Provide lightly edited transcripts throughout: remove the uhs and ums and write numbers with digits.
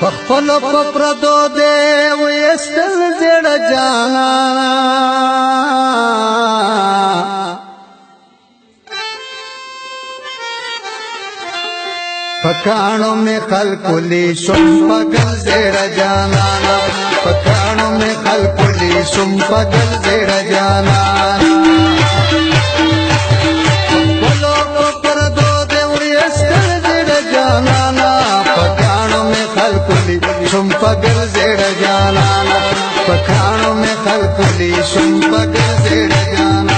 پخپل پپردو دے ویستل زیڑ جانا پکانو میں خلقلی شم پگل زیڑ جانا پکانو میں خلقلی شم پگل زیڑ جانا پخپلو پپردو دے ویستل زیڑ جانا پکانو میں خلقلی شم پگل زیڑ جانا پکانو میں خلقلی شم پگل زیڑ جانا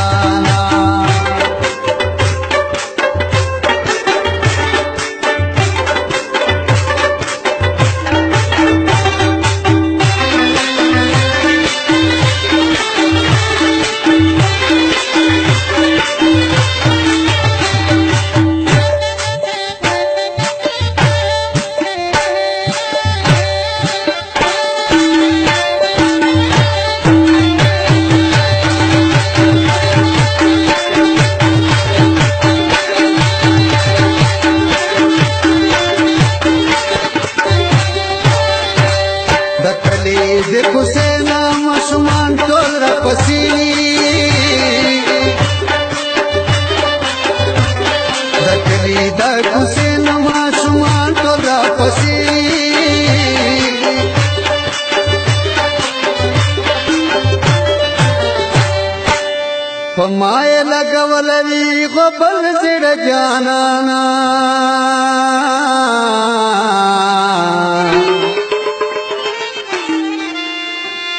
देखो सेना मशमान टोल रपसीनी दकली देखो सेना मशमान टोल रपसीनी पमाए लगवलवी गोबल जिड़ जाना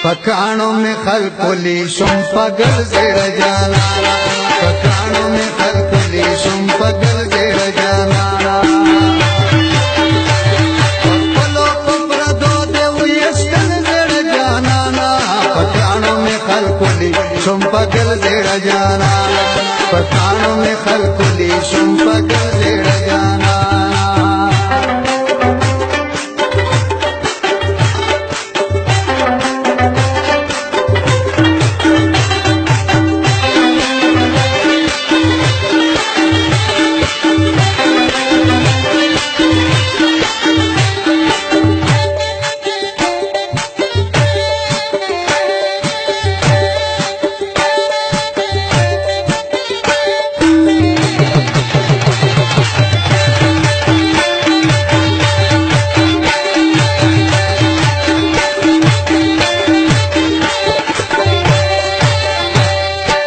पकानों में खलकुली शुम पगल जेड़ जाना पकानों में खलकुली शुम पगल जेड़ जाना पलो पपरदो दे वयस्कल जेड़ जाना पकानों में खलकुली शुम पगल जेड़ जाना पकानों में खलकुली शुम पगल जेड़ जाना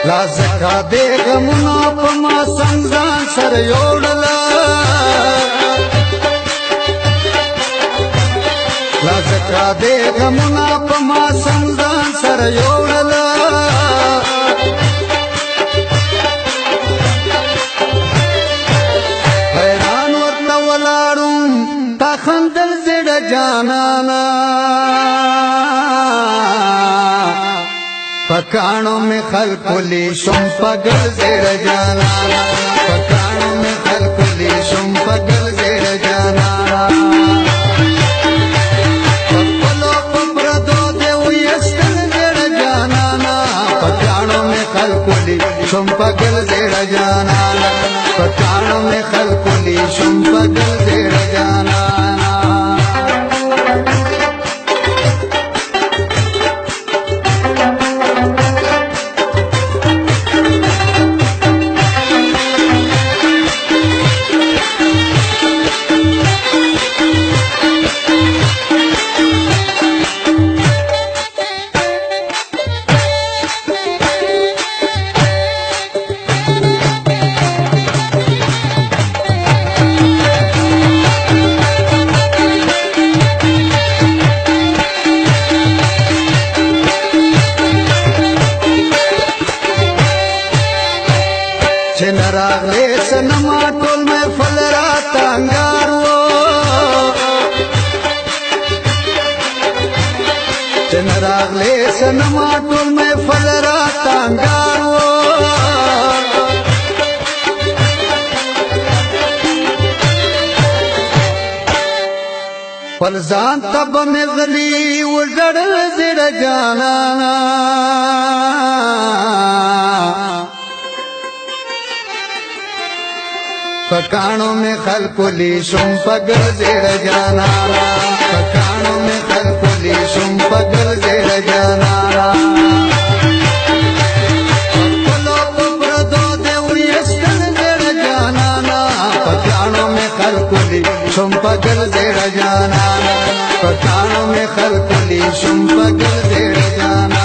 लाज़का बेगमुना पमा संजान सर योड़ला लाज़का बेगमुना पमा संजान सर योड़ला हैरान वरता वलाड़ूं ताखंदल जिड़ जाना पकानों में खलकुली शुम पगल जेड़ जाना पकानों में खलकुली शुम पगल जेड़ जाना पपलो पपरदो दे वयस्कल जेड़ जाना पकानों में खलकुली शुम पगल जेड़ जाना पकानों में खलकुली शुम पगल जेड़ जाना रागले सनमा टोल में फल रात अंगारो रागले सनमा टोल में फल रात अंगारो फलजान तब में गली उजड़ जिड़ जाना پکانو میں خلقلی شم پگل زیر جانانا پکانو میں خلقلی شم پگل زیر جانانا پلو پردو دیو یستل زیر جانانا پکانو میں خلقلی شم پگل زیر جانانا پکانو میں خلقلی شم پگل زیر جانانا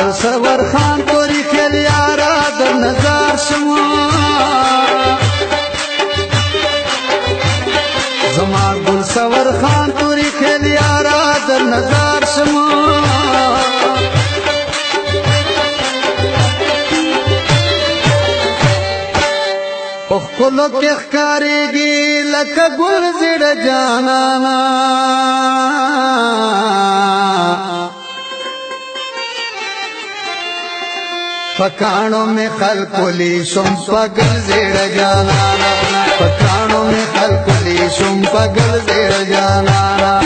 گل سرور خان توری خیل یارا در نظار شما زما گل سرور خان توری خیل یارا در نظار شما اخکلو کی اخکاری گی لکا گل زیر جانانا پکانو میں خلقلی شم پگل زیر جانانا پکانو میں خلقلی شم پگل زیر جانانا